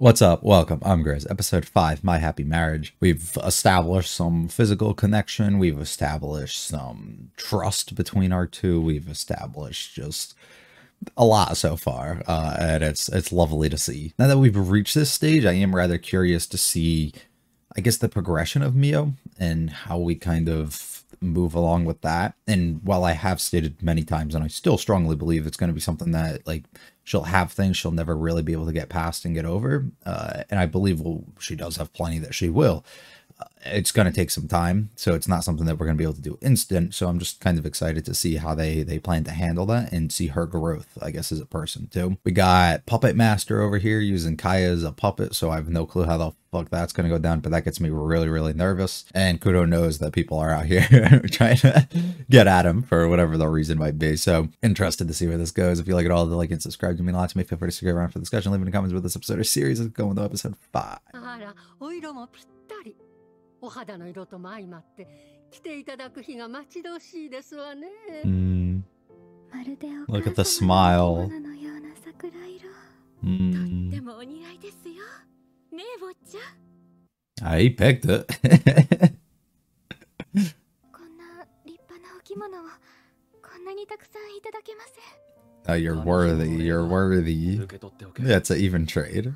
What's up? Welcome. I'm Grizz. Episode 5, My Happy Marriage. We've established some physical connection. We've established some trust between our two. We've established just a lot so far, and it's lovely to see. Now that we've reached this stage, I am rather curious to see, I guess, the progression of Mio and how we kind of move along with that. And while I have stated many times, and I still strongly believe it's going to be something that, like, she'll have things she'll never really be able to get past and get over, and I believe, well, she does have plenty that she will. It's going to take some time, so it's not something that we're going to be able to do instant. So I'm just kind of excited to see how they plan to handle that and see her growth, I guess, as a person too. We got Puppet Master over here using Kaya as a puppet, so I have no clue how the fuck that's going to go down, but that gets me really nervous. And Kudo knows that people are out here trying to get at him for whatever the reason might be. So interested to see where this goes. If you like it all, like and subscribe to me lots. Feel free to stick around for the discussion. Leave in the comments with this episode or series. Let's go into episode 5. お肌の色とも相まって来ていただく日が待ち遠しいですわね。Look at the smile. とってもお似合いですよ。ねえ、坊ちゃん。He picked it. こんな立派なお着物をこんなにたくさんいただけません。 You're worthy. You're worthy. That's an even trade.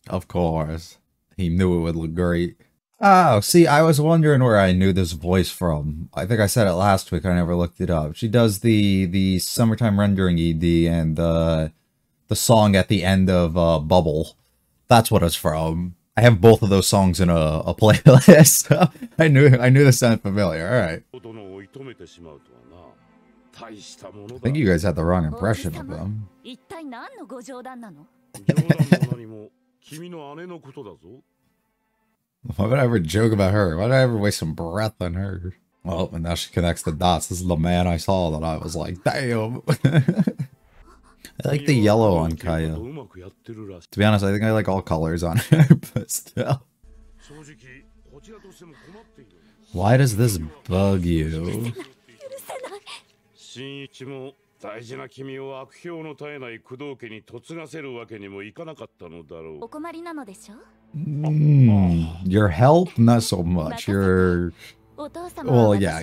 Of course. He knew it would look great. Oh, see, I was wondering where I knew this voice from. I think I said it last week. I never looked it up. She does the Summertime Rendering ED and the song at the end of Bubble. That's what it's from. I have both of those songs in a playlist. I knew this sounded familiar. All right. I think you guys had the wrong impression of them. Why would I ever joke about her? Why would I ever waste some breath on her? Well, and now she connects the dots. This is the man I saw that I was like, damn. I like the yellow on Kaya. To be honest, I think I like all colors on her, but still. Why does this bug you? 新一も大事な君を悪評の絶えない工藤家に嫁がせるわけにもいかなかったのだろう。お困りなのでしょ? Your help? Not so much. Your... Well, yeah,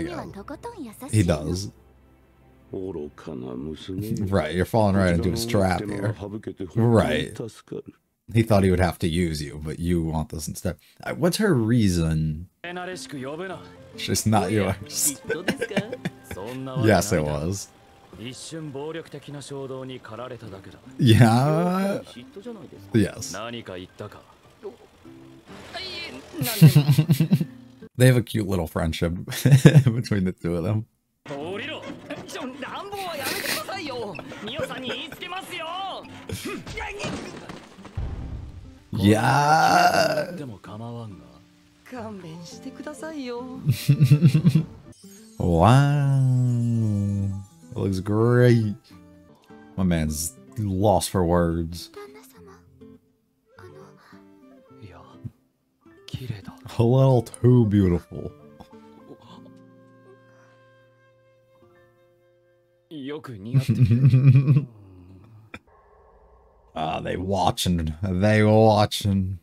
he does. Right, you're falling right into his trap here. Right. He thought he would have to use you, but you want this instead. What's her reason? She's not yours. Yes, it was. Yeah. Yes. They have a cute little friendship between the two of them. Yeah. Wow. It looks great. My man's lost for words. A little too beautiful. Ah, they watching. They watching.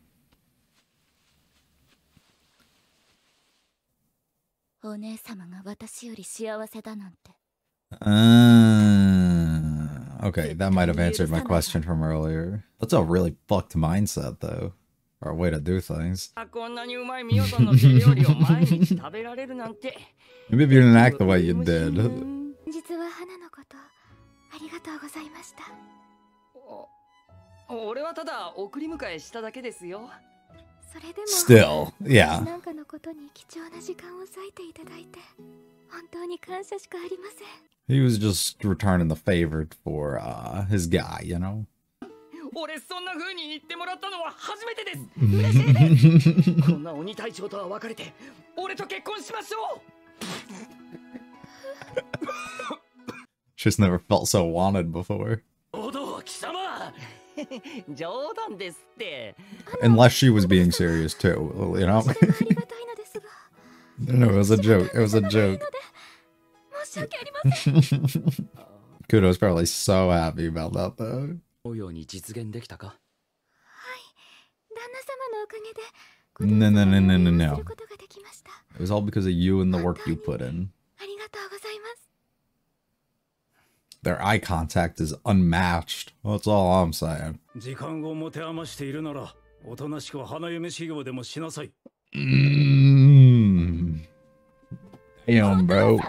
Okay, that might have answered my question from earlier. That's a really fucked mindset, though. Or a way to do things. Maybe if you didn't act the way you did. Still, yeah. He was just returning the favor for his guy, you know? Just never felt so wanted before. Unless she was being serious too, you know? No, it was a joke. It was a joke. Kudo's probably so happy about that though. 思うように実現できたか？旦那様のおかげで No, no, no, no, no, す no. ることができました。 It was all because of you and the work you put in. ありがとうございます。 Their eye contact is unmatched. That's all I'm saying. 時間を持て余しているなら、おとなしく花嫁修行でもしなさい。Damn, bro.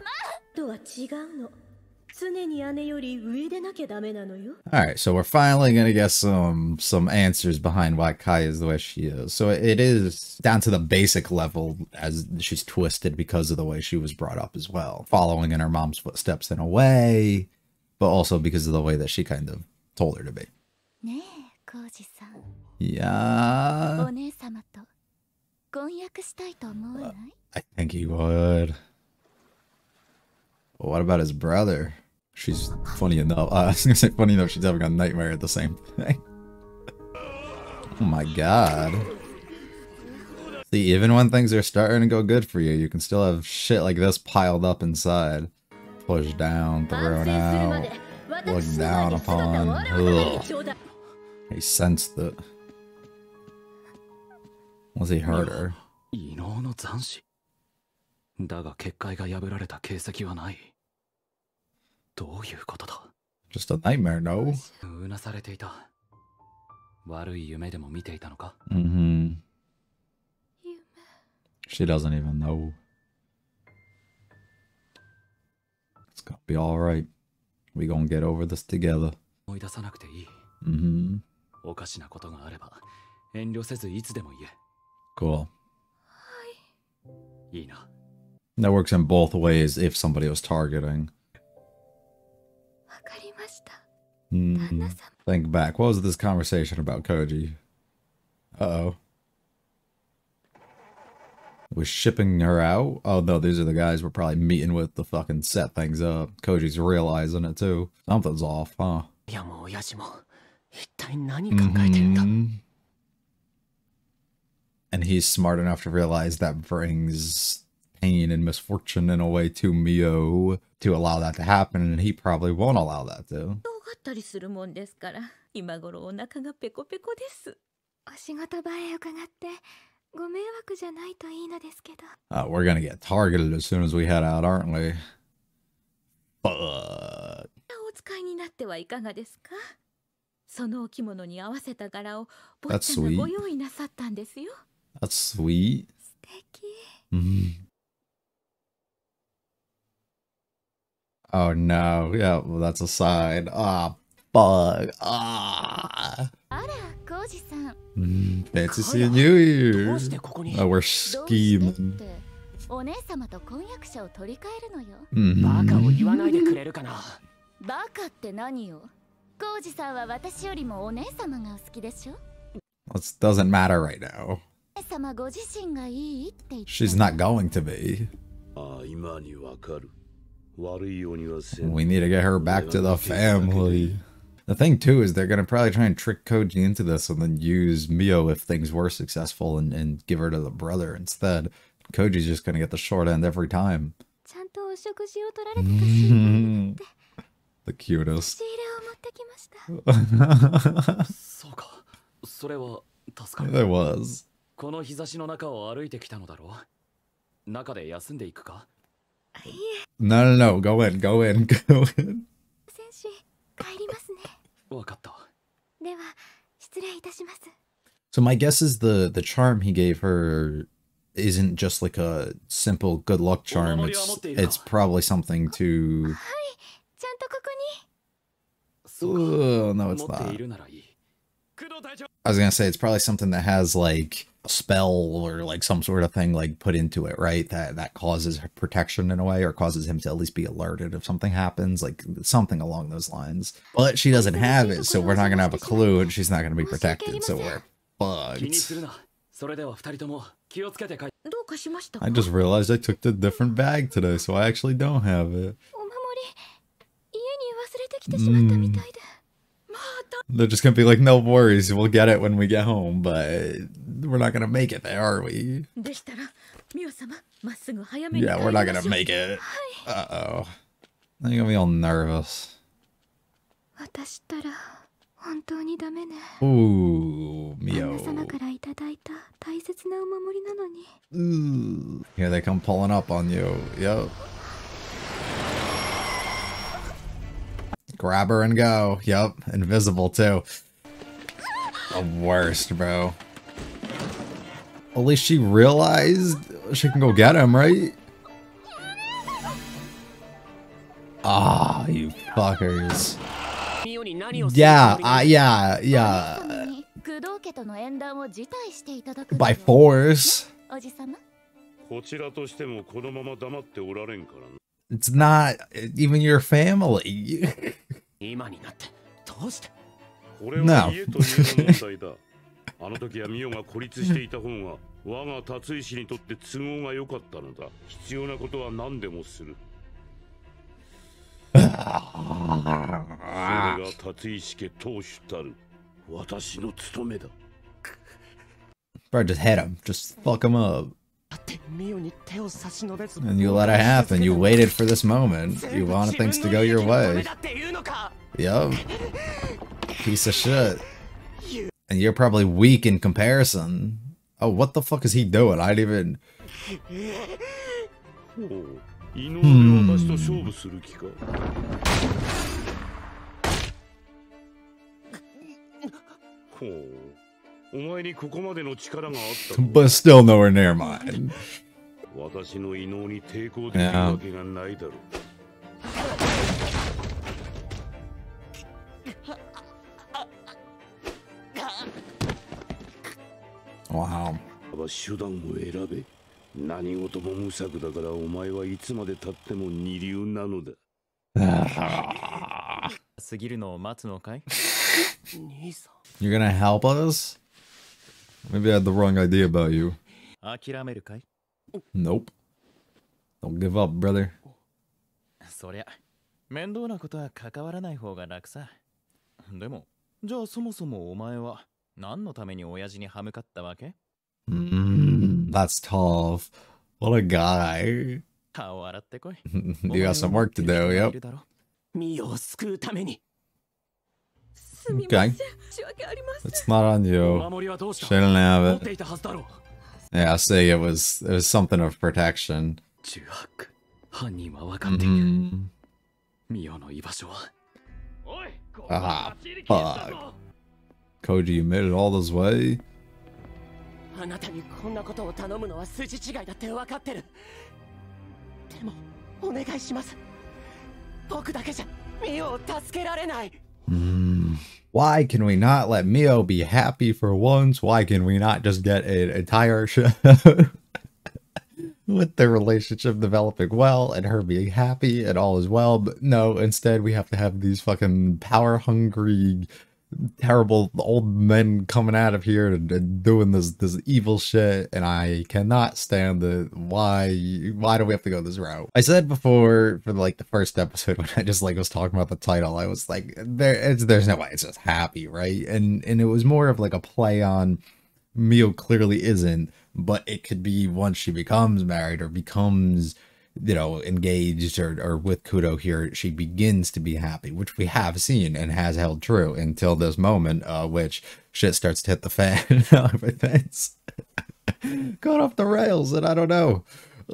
とは違うの。常に姉より上でなきゃダメなのよ。 Alright, so we're finally gonna get some answers behind why Kai is the way she is. So it is down to the basic level as she's twisted because of the way she was brought up as well. Following in her mom's footsteps in a way, but also because of the way that she kind of told her to be. ねえ、コウジさん。 Yeah. お姉様と婚約したいと思わない？ I think he would. But what about his brother? She's funny enough. I was gonna say funny enough, she's having a nightmare at the same thing. Oh my god. See, even when things are starting to go good for you, you can still have shit like this piled up inside. Pushed down, thrown out, looked down upon. Ugh. He sensed it. Was he hurt her? 異能の残滓。だが結界が破られた形跡はない。どういうことだ？ Just a nightmare, no? うなされていた。悪い夢でも見ていたのか？ Mm-hmm. She doesn't even know. It's gonna be alright. We gonna get over this together. 思い出さなくていい。Mm-hmm. おかしなことがあれば遠慮せずいつでも言え。 Cool. いいな。 That works in both ways if somebody was targeting. わかりました。 Mm. Think back. What was this conversation about Koji? Uh-oh. Was shipping her out? Oh no, these are the guys we're probably meeting with to fucking set things up. Koji's realizing it too. Something's off, huh? いやもう親父も一体何考えてるんだ。And he's smart enough to realize that brings pain and misfortune in a way to Mio to allow that to happen, and he probably won't allow that to. がったりするもんですから、今頃お腹がペコペコです。お仕事場へ伺ってご迷惑じゃないといいのですけど。 We're gonna get targeted as soon as we head out, aren't we? Fuck. お使いになってはいかがですか？そのお着物に合わせた柄を坊ちゃんがご用意なさったんですよ。 That's sweet. 素敵。 Oh no, yeah, well, that's a sign. Ah, fuck. Ah. あら、コウジさん。 Fancy seeing you here. どうしてここに？ Oh, we're どうして scheming. ってお姉様と婚約者を取り替えるのよ。バカを言わないでくれるかな。バカって何よ。コウジさんは私よりもお姉様がお好きでしょ。 This doesn't matter right now. お姉様ご自身がいいって言って。 She's not going to be. ああ、今にわかる。悪いようにはせん。 We need to get her back to the family. The thing too is they're gonna probably try and trick Koji into this and then use Mio if things were successful and give her to the brother instead. Koji's just gonna get the short end every time. ちゃんとお食事を取られたか心配になって。 The cutest. 仕入れを持ってきました。そうか。それは助かる。 There was. この日差しの中を歩いてきたのだろう。中で休んでいくか？ No, no, no. Go in, go in, go in. 選手、帰りますね。わかった。では、失礼いたします。 So my guess is the charm he gave her isn't just like a simple good luck charm. It's probably something to. はい、ちゃんとここに。 Oh, no, it's 持ってい not. るならいい。 I was gonna say it's probably something that has like a spell or like some sort of thing like put into it, right? That causes protection in a way, or causes him to at least be alerted if something happens, like something along those lines. But she doesn't have it, so we're not gonna have a clue, and she's not gonna be protected, so we're 気にす fucked. るな。それでは二人とも気をつけて帰。どうかしましたか？ I just realized I took the different bag today, so I actually don't have it. お守り、家に忘れてきてしまったみたいで。 They're just gonna be like, no worries, we'll get it when we get home, but we're not gonna make it there, are we? でしたら、ミオ様、まっすぐ早めに Yeah, 帰 we're りま not しょう。 gonna make it. Uh-oh. You're gonna be all nervous. 私ったら本当にダメね。 Ooh, 旦那様 Mio. からいただいた大切なお守りなのに。 Ooh. Here they come pulling up on you. Yep. Grab her and go. Yep. Invisible too. The worst, bro. At least she realized she can go get him, right? Ah, you fuckers. Yeah, yeah. By force. おじさま。こちらとしてもこのまま黙っておられんからな。 It's not even your family. 今になってどうして？これは家と家の問題だ。あの時はミオが孤立していた方が我が達石にとって都合が良かったのだ。必要なことは何でもする。それが達石家当主たる私の務めだ。 Bro, just hit him. Just fuck him up. And you let it happen. You waited for this moment. You wanted things to go your way. Yup. Piece of shit. And you're probably weak in comparison. Oh, what the fuck is he doing? I didn't even... But still nowhere near mine. Yeah. Wow. 手段を選べ。何事も無策だからお前はいつまで経っても二流なのだ。過ぎるのを待つのかい？ You're gonna help us? Maybe I had the wrong idea about you. 諦めるかい？ Nope. Don't give up, brother. そりゃ面倒なことは関わらない方が楽さ。でも、じゃあそもそもお前は何のために親父に歯向かったわけ？ That's tough. What a guy. 顔洗ってこい。 You got some work to do, yep. ミオを救うために。 Okay. It's not on you. Shouldn't have it. Yeah, see, it was something of protection. 犯人は分かっている。ミオの居場所は。 Ah, fuck. Koji, you made it all this way? あなたにこんなことを頼むのは筋違いだって分かってる。でもお願いします。僕だけじゃミオを助けられない。 Why can we not let Mio be happy for once? Why can we not just get an entire show with their relationship developing well and her being happy and all is well? But no, instead we have to have these fucking power-hungry, terrible old men coming out of here and doing this evil shit, and I cannot stand it. Why do we have to go this route? I said before for like the first episode when I just like was talking about the title, I was like, there's no way it's just happy, right? And it was more of like a play on Mio clearly isn't, but it could be once she becomes married or becomes, you know, engaged or with Kudo here, she begins to be happy, which we have seen and has held true until this moment, which shit starts to hit the fan. Everything's going off the rails, and I don't know.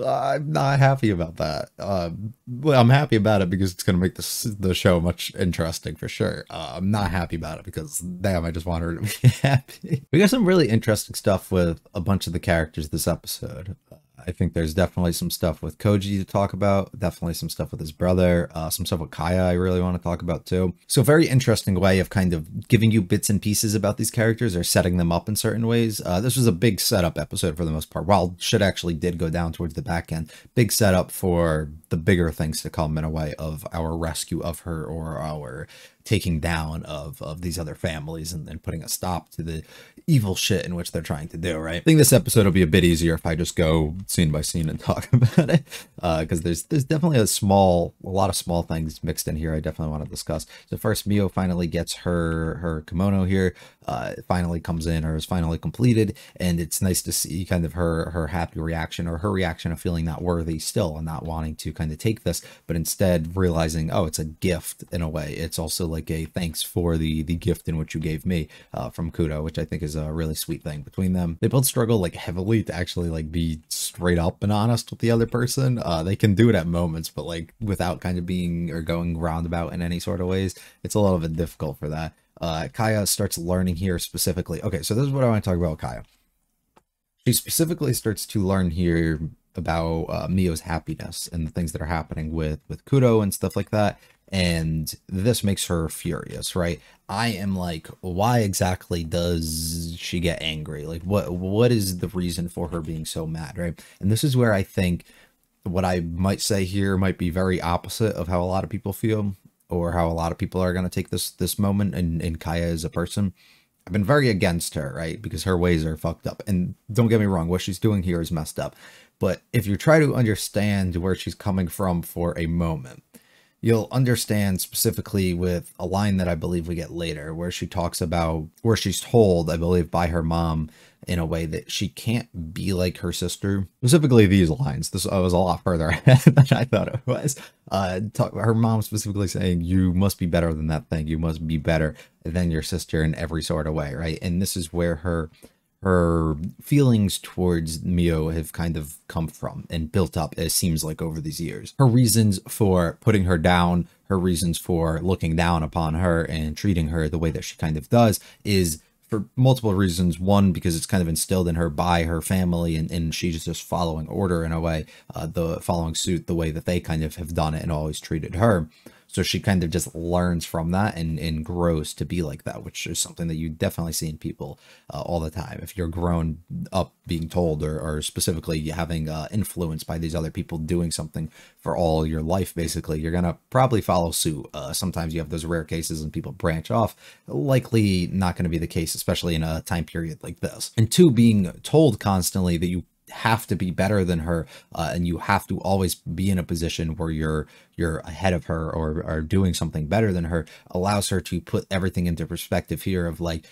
I'm not happy about that. Well, I'm happy about it because it's going to make the show much interesting for sure. I'm not happy about it because, damn, I just want her to be happy. We got some really interesting stuff with a bunch of the characters this episode. I think there's definitely some stuff with Koji to talk about, definitely some stuff with his brother, some stuff with Kaya I really want to talk about too. So a very interesting way of kind of giving you bits and pieces about these characters or setting them up in certain ways. This was a big setup episode for the most part. While shit actually did go down towards the back end, big setup for the bigger things to come in a way of our rescue of her or our taking down of these other families and putting a stop to the evil shit in which they're trying to do, right? I think this episode will be a bit easier if I just go scene by scene and talk about it, because there's definitely a lot of small things mixed in here I definitely want to discuss. So first, Mio finally gets her kimono here, finally comes in, or is finally completed, and it's nice to see kind of her happy reaction, or her reaction of feeling not worthy still and not wanting to kind of take this, but instead realizing, oh, it's a gift in a way. It's also like a thanks for the gift in which you gave me from Kudo, which I think is a really sweet thing between them. They both struggle like heavily to actually like be straight up and honest with the other person. They can do it at moments, but like without kind of being or going roundabout in any sort of ways, it's a little bit difficult for that. Kaya starts learning here specifically. Okay, so this is what I want to talk about with Kaya. She specifically starts to learn here about Mio's happiness and the things that are happening with Kudo and stuff like that. And this makes her furious, right? I am like, why exactly does she get angry? Like, what is the reason for her being so mad, right? And this is where I think what I might say here might be very opposite of how a lot of people feel, or how a lot of people are going to take this moment in Kaya as a person. I've been very against her, right? Because her ways are fucked up. And don't get me wrong, what she's doing here is messed up. But if you try to understand where she's coming from for a moment, you'll understand specifically with a line that I believe we get later, where she talks about, where she's told, I believe, by her mom in a way that she can't be like her sister. Specifically these lines. This was a lot further ahead than I thought it was. Her mom specifically saying, you must be better than that thing. You must be better than your sister in every sort of way, right? And this is where her feelings towards Mio have kind of come from and built up, it seems like, over these years. Her reasons for putting her down, her reasons for looking down upon her and treating her the way that she kind of does is for multiple reasons. One, because it's kind of instilled in her by her family, and she's just following order in a way, following suit the way that they kind of have done it and always treated her. So she kind of just learns from that and grows to be like that, which is something that you definitely see in people all the time. If you're grown up being told, or specifically having influence by these other people doing something for all your life, basically, you're going to probably follow suit. Sometimes you have those rare cases and people branch off. Likely not going to be the case, especially in a time period like this. And two, being told constantly that you have to be better than her, and you have to always be in a position where you're ahead of her or are doing something better than her, allows her to put everything into perspective here of like,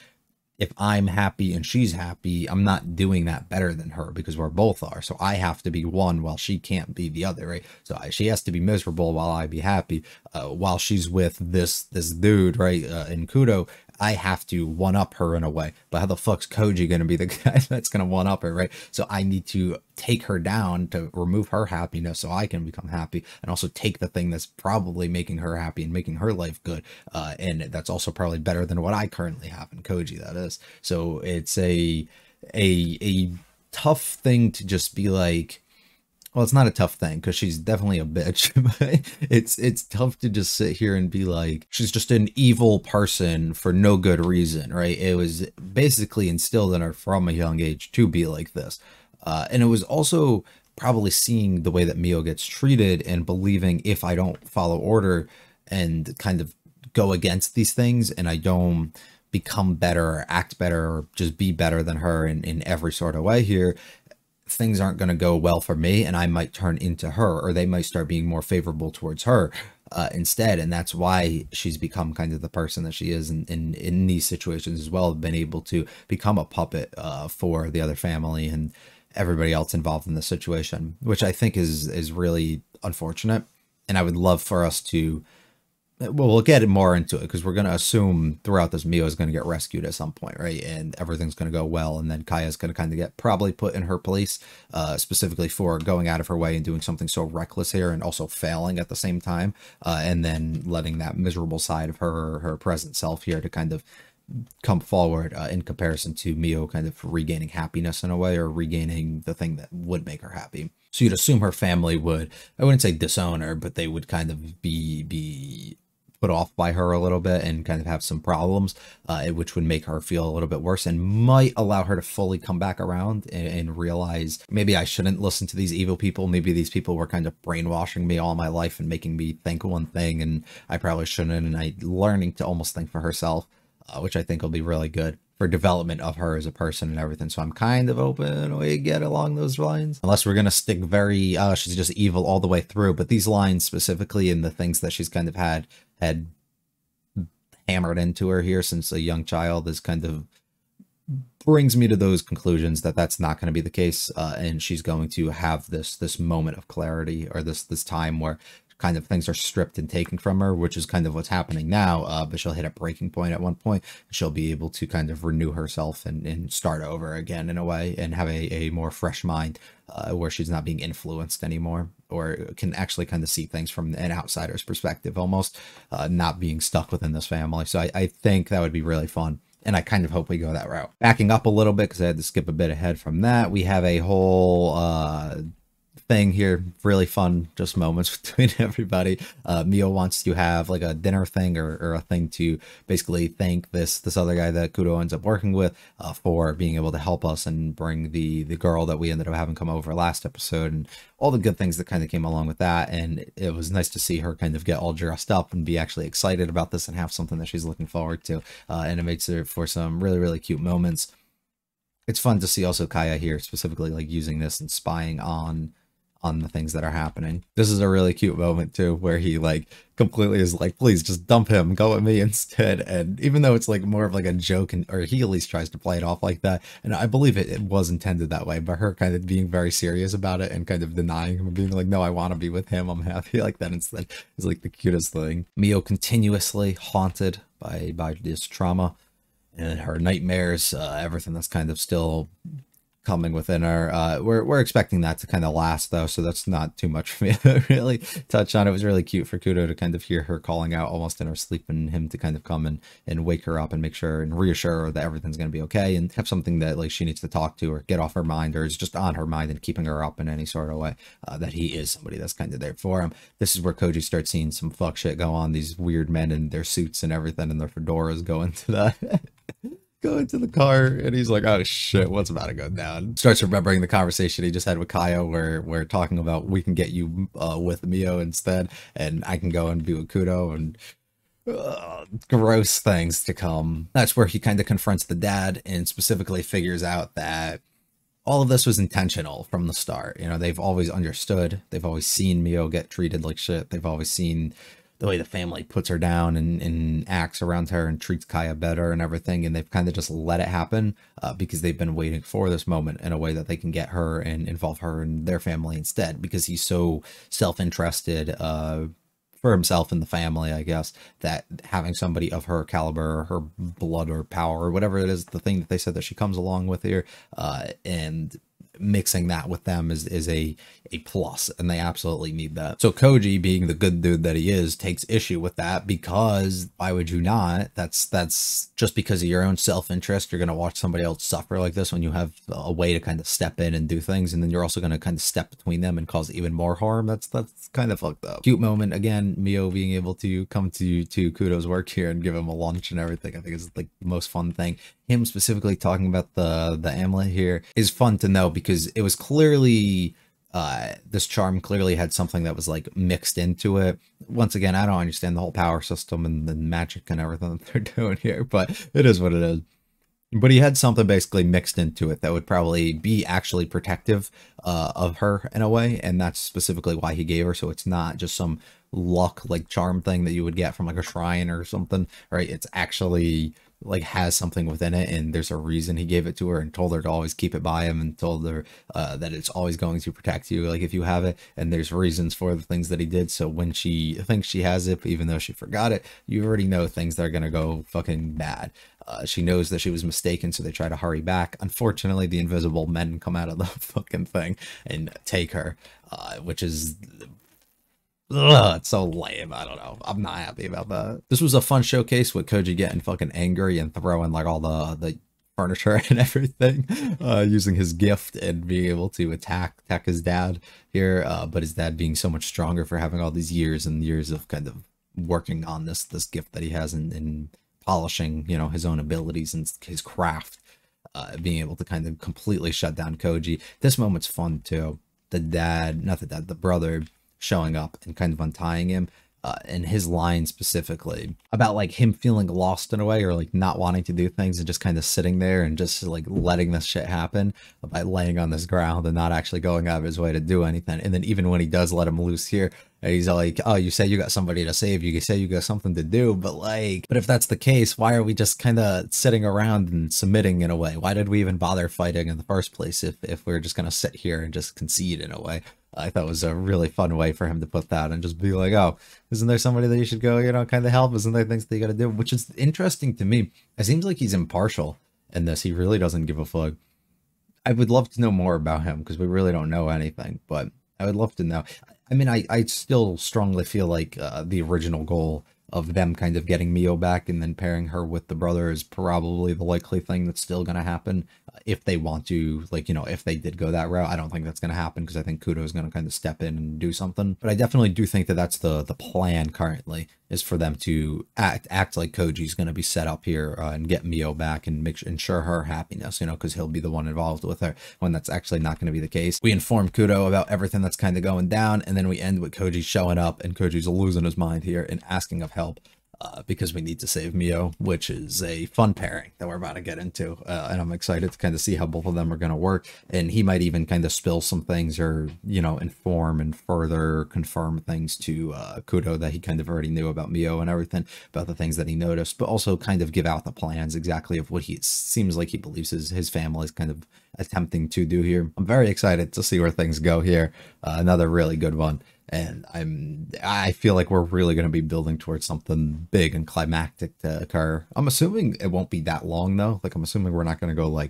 if I'm happy and she's happy, I'm not doing that better than her, because we're both are. So I have to be one while she can't be the other, right? So she has to be miserable while I be happy. While she's with this dude, right, in Kudo, I have to one-up her in a way. But how the fuck's Koji going to be the guy that's going to one-up her, right? So I need to take her down to remove her happiness so I can become happy, and also take the thing that's probably making her happy and making her life good. And that's also probably better than what I currently have in Koji, that is. So it's a tough thing to just be like, well, it's not a tough thing because she's definitely a bitch, but it's tough to just sit here and be like, she's just an evil person for no good reason, right? It was basically instilled in her from a young age to be like this. And it was also probably seeing the way that Mio gets treated and believing, if I don't follow order and kind of go against these things and I don't become better or act better or just be better than her in every sort of way here, things aren't going to go well for me, and I might turn into her, or they might start being more favorable towards her instead. And that's why she's become kind of the person that she is in these situations as well, been able to become a puppet for the other family and everybody else involved in the situation, which I think is really unfortunate. And I would love for us to, well, we'll get more into it, because we're going to assume throughout this Mio is going to get rescued at some point, right? And everything's going to go well. And then Kaya's going to kind of get probably put in her place, specifically for going out of her way and doing something so reckless here and also failing at the same time. And then letting that miserable side of her present self here to kind of come forward in comparison to Mio kind of regaining happiness in a way, or regaining the thing that would make her happy. So you'd assume her family would, I wouldn't say disown her, but they would kind of be put off by her a little bit and kind of have some problems, which would make her feel a little bit worse and might allow her to fully come back around and realize, maybe I shouldn't listen to these evil people. Maybe these people were kind of brainwashing me all my life and making me think one thing, and I probably shouldn't. And learning to almost think for herself, which I think will be really good. for development of her as a person and everything. So I'm kind of open we get along those lines, unless we're gonna stick very she's just evil all the way through. But these lines specifically and the things that she's kind of had hammered into her here since a young child is kind of brings me to those conclusions that that's not going to be the case, and she's going to have this moment of clarity, or this time where kind of things are stripped and taken from her, which is kind of what's happening now. But she'll hit a breaking point at one point. She'll be able to kind of renew herself and start over again in a way, and have a more fresh mind, where she's not being influenced anymore, or can actually kind of see things from an outsider's perspective, almost not being stuck within this family. So I think that would be really fun. And I kind of hope we go that route. Backing up a little bit, because I had to skip a bit ahead from that, we have a whole thing here, really fun just moments between everybody. Mio wants to have like a dinner thing, or a thing to basically thank this other guy that Kudo ends up working with for being able to help us and bring the girl that we ended up having come over last episode, and all the good things that kind of came along with that. And it was nice to see her kind of get all dressed up and be actually excited about this and have something that she's looking forward to, and it makes it for some really, really cute moments. It's fun to see also Kaya here specifically like using this and spying on the things that are happening. This is a really cute moment too, where he like completely is like, please just dump him, go with me instead. And even though it's like more of like a joke, or he at least tries to play it off like that, and I believe it was intended that way, but her kind of being very serious about it and kind of denying him and being like, no, I want to be with him, I'm happy like that instead, is like the cutest thing. Mio continuously haunted by this trauma and her nightmares, everything that's kind of still coming within her. We're expecting that to kind of last though, so that's not too much for me to really touch on. It was really cute for Kudo to kind of hear her calling out almost in her sleep, and him to kind of come and wake her up and make sure and reassure her that everything's going to be okay, and have something that like she needs to talk to or get off her mind, or is just on her mind and keeping her up in any sort of way, that he is somebody that's kind of there for him. This is where Koji starts seeing some fuck shit go on, these weird men in their suits and everything, and their fedoras go into the go into the car, and he's like, oh shit, what's about to go down? Starts remembering the conversation he just had with Kaya, where we're talking about we can get you with Mio instead, and I can go and be with Kudo, and gross things to come. That's where he kind of confronts the dad and specifically figures out that all of this was intentional from the start. You know, they've always understood, they've always seen Mio get treated like shit, they've always seen the way the family puts her down and acts around her and treats Kaya better and everything, and they've kind of just let it happen because they've been waiting for this moment in a way that they can get her and involve her and their family instead, because he's so self-interested for himself and the family, I guess, that having somebody of her caliber, or her blood or power, or whatever it is, the thing that they said that she comes along with here, and mixing that with them is a plus, and they absolutely need that. So Koji, being the good dude that he is, takes issue with that, because why would you not? That's just because of your own self-interest. You're going to watch somebody else suffer like this when you have a way to kind of step in and do things, and then you're also going to kind of step between them and cause even more harm. That's kind of fucked up. Cute moment again, Mio being able to come to Kudo's work here and give him a lunch and everything. I think is like the most fun thing. Him specifically talking about the amulet here is fun to know, because it was clearly this charm clearly had something that was like mixed into it. Once again, I don't understand the whole power system and the magic and everything that they're doing here, but it is what it is. But he had something basically mixed into it that would probably be actually protective of her in a way, and that's specifically why he gave her. So it's not just some luck like charm thing that you would get from like a shrine or something, right? It's actually like has something within it, and there's a reason he gave it to her and told her to always keep it by him, and told her that it's always going to protect you, like if you have it, and there's reasons for the things that he did. So when she thinks she has it, even though she forgot it, you already know things that are gonna go fucking bad. She knows that she was mistaken, so they try to hurry back. Unfortunately, the invisible men come out of the fucking thing and take her, which is it's so lame. I don't know. I'm not happy about that. This was a fun showcase with Koji getting fucking angry and throwing like all the furniture and everything, using his gift and being able to attack his dad here, but his dad being so much stronger for having all these years and years of kind of working on this gift that he has and polishing, you know, his own abilities and his craft, being able to kind of completely shut down Koji. This moment's fun too. The brother showing up and kind of untying him, and his line specifically about like him feeling lost in a way, or like not wanting to do things and just kind of sitting there and just like letting this shit happen by laying on this ground and not actually going out of his way to do anything. And then even when he does let him loose here, he's like, oh, you say you got somebody to save, you say you got something to do, but if that's the case, why are we just kind of sitting around and submitting in a way? Why did we even bother fighting in the first place if we're just going to sit here and just concede in a way? I thought it was a really fun way for him to put that and just be like, oh, isn't there somebody that you should go, kind of help? Isn't there things that you got to do? Which is interesting to me. It seems like he's impartial in this. He really doesn't give a fuck. I would love to know more about him because we really don't know anything, but I would love to know. I mean, I still strongly feel like the original goal of them kind of getting Mio back and then pairing her with the brother is probably the likely thing that's still going to happen if they want to, if they did go that route. I don't think that's going to happen because I think Kudo is going to kind of step in and do something. But I definitely do think that that's the plan currently, is for them to act like Koji's going to be set up here and get Mio back and ensure her happiness, because he'll be the one involved with her, when that's actually not going to be the case. We inform Kudo about everything that's kind of going down, and then we end with Koji showing up, and Koji's losing his mind here and asking of help. Because we need to save Mio, which is a fun pairing that we're about to get into. And I'm excited to kind of see how both of them are going to work. And he might even kind of spill some things or, inform and further confirm things to Kudo that he kind of already knew about Mio and everything, about the things that he noticed, but also kind of give out the plans exactly of what he seems like he believes his family is kind of attempting to do here. I'm very excited to see where things go here. Another really good one. And I feel like we're really going to be building towards something big and climactic to occur. I'm assuming it won't be that long though. I'm assuming we're not going to go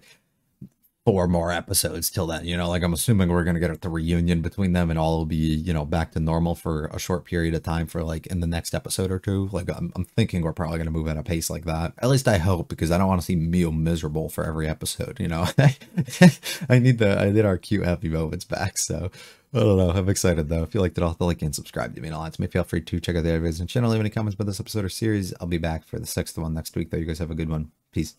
4 more episodes till then, I'm assuming we're going to get the reunion between them and all will be, back to normal for a short period of time for in the next episode or two. I'm thinking we're probably going to move at a pace like that. At least I hope, because I don't want to see Mio miserable for every episode, I need our cute happy moments back. So I don't know. I'm excited though. If you liked it, I'll like and subscribe to me and all that. So feel free to check out the other videos and channel. Leave any comments about this episode or series. I'll be back for the 6th one next week though. You guys have a good one. Peace.